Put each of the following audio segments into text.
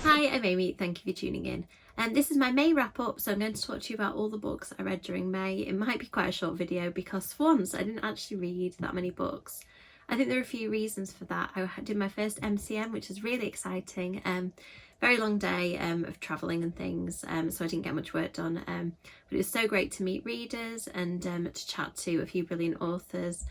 Hi, I'm Amy, thank you for tuning in. This is my May wrap up, so I'm going to talk to you about all the books I read during May. It might be quite a short video because for once I didn't actually read that many books. I think there are a few reasons for that. I did my first MCM, which is really exciting. Very long day of travelling and things, so I didn't get much work done. But it was so great to meet readers and to chat to a few brilliant authors.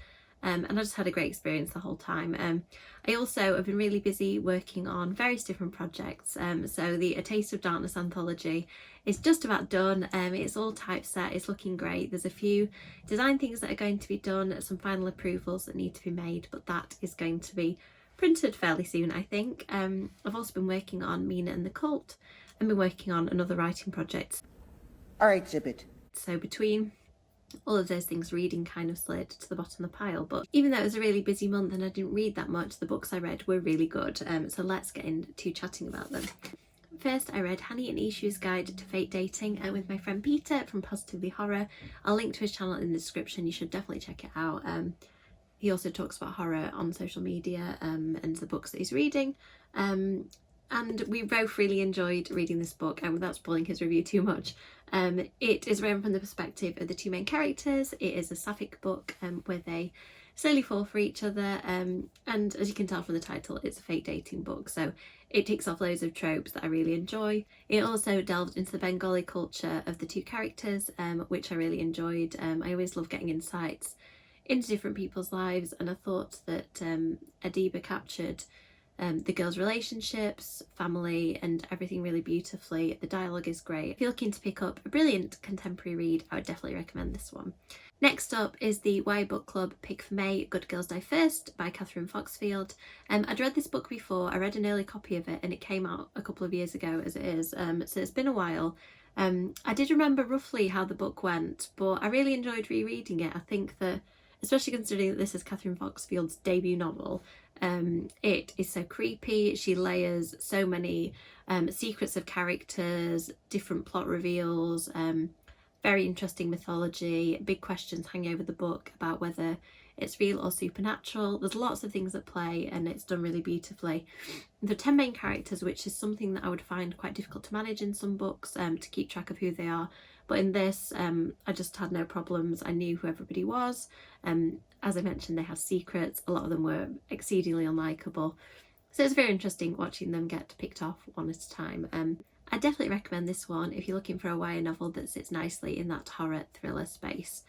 And I just had a great experience the whole time. I also have been really busy working on various different projects. So the A Taste of Darkness anthology is just about done. It's all typeset, it's looking great. There's a few design things that are going to be done, some final approvals that need to be made, but that is going to be printed fairly soon, I think. I've also been working on Mina and the Cult and been working on another writing project. Our exhibit. So between all of those things, reading kind of slid to the bottom of the pile. But even though it was a really busy month and I didn't read that much, the books I read were really good. So let's get into chatting about them. First, I read Honey and Issue's Guide to Fate Dating with my friend Peter from Positively Horror. I'll link to his channel in the description. You should definitely check it out. He also talks about horror on social media and the books that he's reading. And we both really enjoyed reading this book, and without spoiling his review too much, it is written from the perspective of the two main characters. It is a sapphic book where they slowly fall for each other, and as you can tell from the title, it's a fate dating book, so it ticks off loads of tropes that I really enjoy. It also delved into the Bengali culture of the two characters, which I really enjoyed. I always love getting insights into different people's lives, and I thought that Adiba captured the girls' relationships, family and everything really beautifully. The dialogue is great. If you're looking to pick up a brilliant contemporary read, I would definitely recommend this one. Next up is the YA Book Club Pick for May, Good Girls Die First by Catherine Foxfield. I'd read this book before. I read an early copy of it and it came out a couple of years ago as it is, so it's been a while. I did remember roughly how the book went, but I really enjoyed rereading it. I think that, especially considering that this is Catherine Foxfield's debut novel, it is so creepy. She layers so many secrets of characters, different plot reveals, very interesting mythology, big questions hanging over the book about whether it's real or supernatural. There's lots of things at play and it's done really beautifully. There are 10 main characters, which is something that I would find quite difficult to manage in some books, to keep track of who they are. But in this, I just had no problems. I knew who everybody was. As I mentioned, they have secrets. A lot of them were exceedingly unlikable. So it's very interesting watching them get picked off one at a time. I definitely recommend this one if you're looking for a YA novel that sits nicely in that horror thriller space.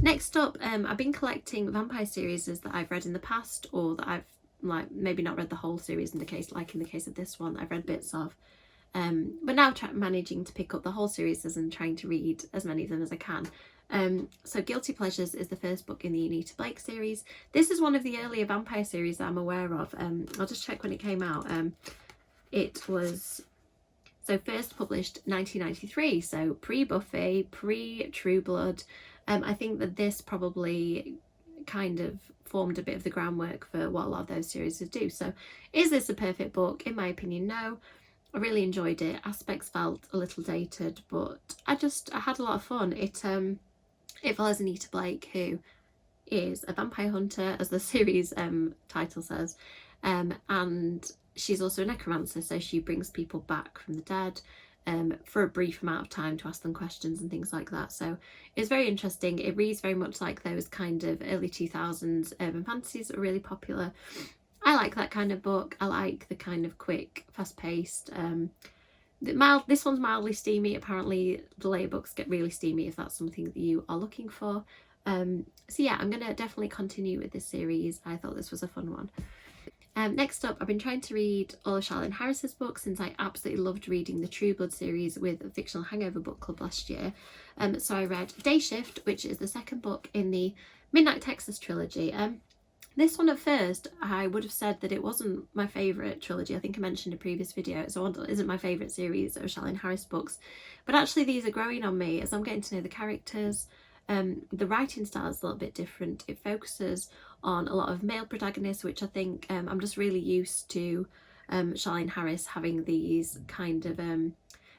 Next up, I've been collecting vampire series that I've read in the past, or that I've maybe not read the whole series in the case of this one, I've read bits of. But now managing to pick up the whole series and trying to read as many of them as I can. So Guilty Pleasures is the first book in the Anita Blake series. This is one of the earlier vampire series that I'm aware of. I'll just check when it came out. It was first published 1993, so pre-Buffy, pre-True Blood. I think that this probably kind of formed a bit of the groundwork for what a lot of those series do. So is this a perfect book? In my opinion, no. I really enjoyed it. Aspects felt a little dated, but I had a lot of fun. It follows Anita Blake, who is a vampire hunter, as the series title says, and she's also a necromancer, so she brings people back from the dead for a brief amount of time to ask them questions and things like that. So it's very interesting. It reads very much like those kind of early 2000s urban fantasies that are really popular. I like that kind of book. I like the kind of quick, fast-paced, this one's mildly steamy. Apparently the later books get really steamy if that's something that you are looking for. So yeah, I'm gonna definitely continue with this series. I thought this was a fun one. Next up, I've been trying to read all of Charlaine Harris's books since I absolutely loved reading the True Blood series with the Fictional Hangover Book Club last year. So I read Day Shift, which is the second book in the Midnight Texas trilogy. This one at first, I would have said that it wasn't my favourite trilogy. I think I mentioned in a previous video, so it isn't my favourite series of Charlaine Harris books. But actually these are growing on me as I'm getting to know the characters. The writing style is a little bit different. It focuses on a lot of male protagonists, which I think I'm just really used to Charlaine Harris having these kind of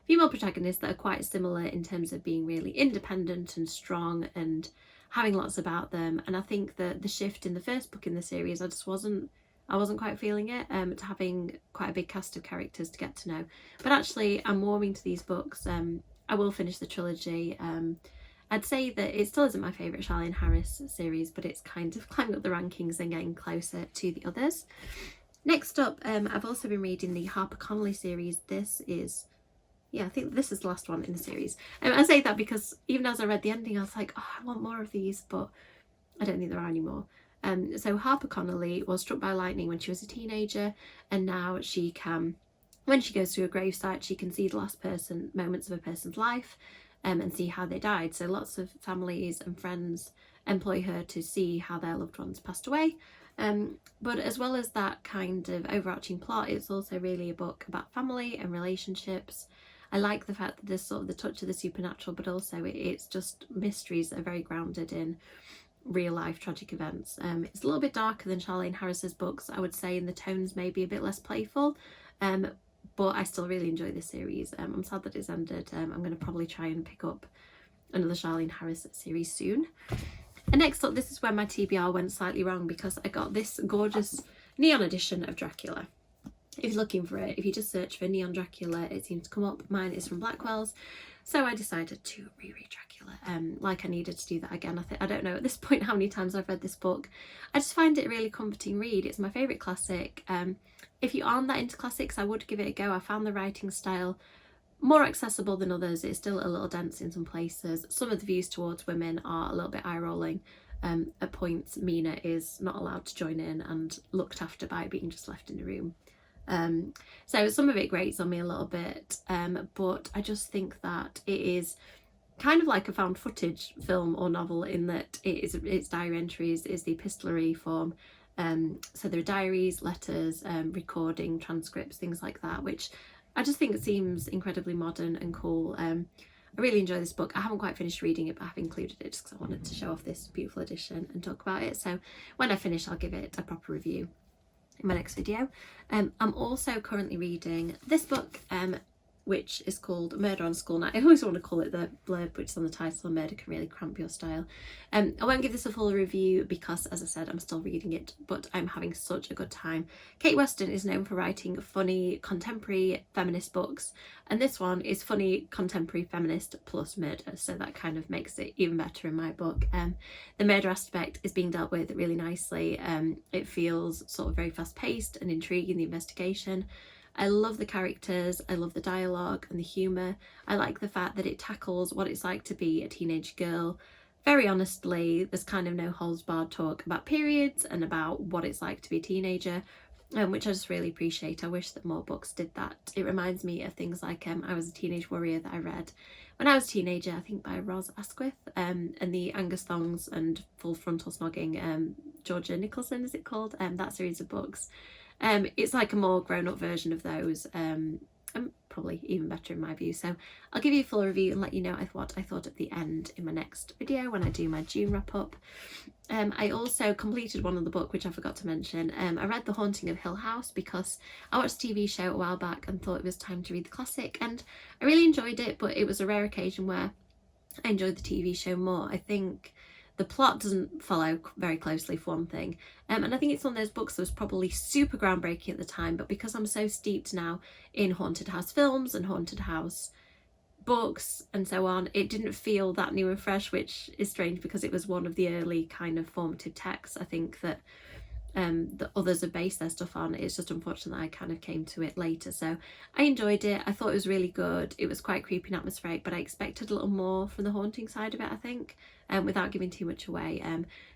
female protagonists that are quite similar in terms of being really independent and strong and having lots about them. And I think that the shift in the first book in the series, I just wasn't I wasn't quite feeling it, to having quite a big cast of characters to get to know. But actually I'm warming to these books. I will finish the trilogy. I'd say that it still isn't my favourite Charlaine Harris series, but it's kind of climbing up the rankings and getting closer to the others. Next up, I've also been reading the Harper Connolly series. This is, yeah, I think this is the last one in the series. I say that because even as I read the ending, I was like, oh, I want more of these, but I don't think there are any more. So Harper Connolly was struck by lightning when she was a teenager, and now she can, when she goes to a gravesite, she can see the last moments of a person's life, and see how they died. So lots of families and friends employ her to see how their loved ones passed away. But as well as that kind of overarching plot, it's also really a book about family and relationships. I like the fact that there's sort of the touch of the supernatural, but also it's just mysteries that are very grounded in real life tragic events. It's a little bit darker than Charlaine Harris's books, I would say, and the tones may be a bit less playful. But I still really enjoy this series. I'm sad that it's ended. I'm going to probably try and pick up another Charlaine Harris series soon. And next up, this is where my TBR went slightly wrong, because I got this gorgeous neon edition of Dracula. If you're looking for it, if you just search for Neon Dracula, it seems to come up. Mine is from Blackwell's. So I decided to reread Dracula, like I needed to do that again. I don't know at this point how many times I've read this book. I just find it a really comforting read. It's my favourite classic. If you aren't that into classics, I would give it a go. I found the writing style more accessible than others. It's still a little dense in some places. Some of the views towards women are a little bit eye-rolling. At points, Mina is not allowed to join in and looked after by being just left in a room. So some of it grates on me a little bit, but I just think that it is kind of like a found footage film or novel, in that its diary entries is the epistolary form. So there are diaries, letters, recording, transcripts, things like that, which I just think seems incredibly modern and cool. I really enjoy this book. I haven't quite finished reading it, but I've included it just because I wanted to show off this beautiful edition and talk about it. So when I finish, I'll give it a proper review in my next video. I'm also currently reading this book, which is called Murder on School Night. I always want to call it the blurb, which is on the title. Murder can really cramp your style. I won't give this a full review because, as I said, I'm still reading it, but I'm having such a good time. Kate Weston is known for writing funny contemporary feminist books, and this one is funny contemporary feminist plus murder, so that kind of makes it even better in my book. The murder aspect is being dealt with really nicely. It feels sort of very fast-paced and intriguing, the investigation. I love the characters, I love the dialogue and the humour. I like the fact that it tackles what it's like to be a teenage girl very honestly. There's kind of no holds barred talk about periods and about what it's like to be a teenager, which I just really appreciate. I wish that more books did that. It reminds me of things like I Was a Teenage Warrior that I read when I was a teenager, I think by Ros Asquith, and the Angus Thongs and Full Frontal Snogging, Georgia Nicholson is it called, that series of books. It's like a more grown-up version of those, and probably even better in my view. So I'll give you a full review and let you know what I thought at the end in my next video when I do my June wrap up. I also completed one of the book, which I forgot to mention. I read The Haunting of Hill House because I watched a TV show a while back and thought it was time to read the classic, and I really enjoyed it, but it was a rare occasion where I enjoyed the TV show more. I think the plot doesn't follow very closely for one thing, and I think it's one of those books that was probably super groundbreaking at the time, but because I'm so steeped now in haunted house films and haunted house books and so on, it didn't feel that new and fresh, which is strange because it was one of the early kind of formative texts I think that the others have based their stuff on. It's just unfortunate that I kind of came to it later. So I enjoyed it. I thought it was really good. It was quite creepy and atmospheric, but I expected a little more from the haunting side of it, I think, without giving too much away.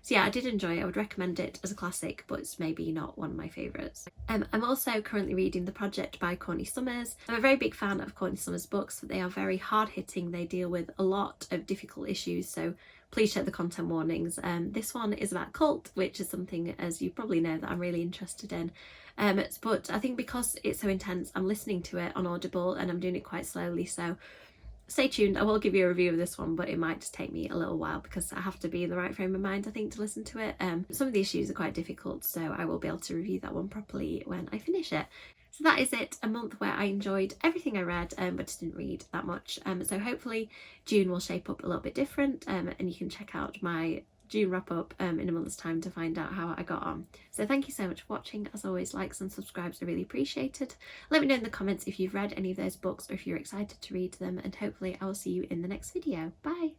So yeah, I did enjoy it. I would recommend it as a classic, but it's maybe not one of my favourites. I'm also currently reading The Project by Courtney Summers. I'm a very big fan of Courtney Summers' books. They are very hard-hitting. They deal with a lot of difficult issues, so please check the content warnings. This one is about cult, which is something, as you probably know, that I'm really interested in. But I think because it's so intense, I'm listening to it on Audible and I'm doing it quite slowly, so stay tuned. I will give you a review of this one, but it might just take me a little while because I have to be in the right frame of mind, I think, to listen to it. Some of the issues are quite difficult, so I will be able to review that one properly when I finish it. So that is it, a month where I enjoyed everything I read, but just didn't read that much. So hopefully June will shape up a little bit different, and you can check out my June wrap up in a month's time to find out how I got on. So thank you so much for watching. As always, likes and subscribes are really appreciated. Let me know in the comments if you've read any of those books or if you're excited to read them, and hopefully I will see you in the next video. Bye!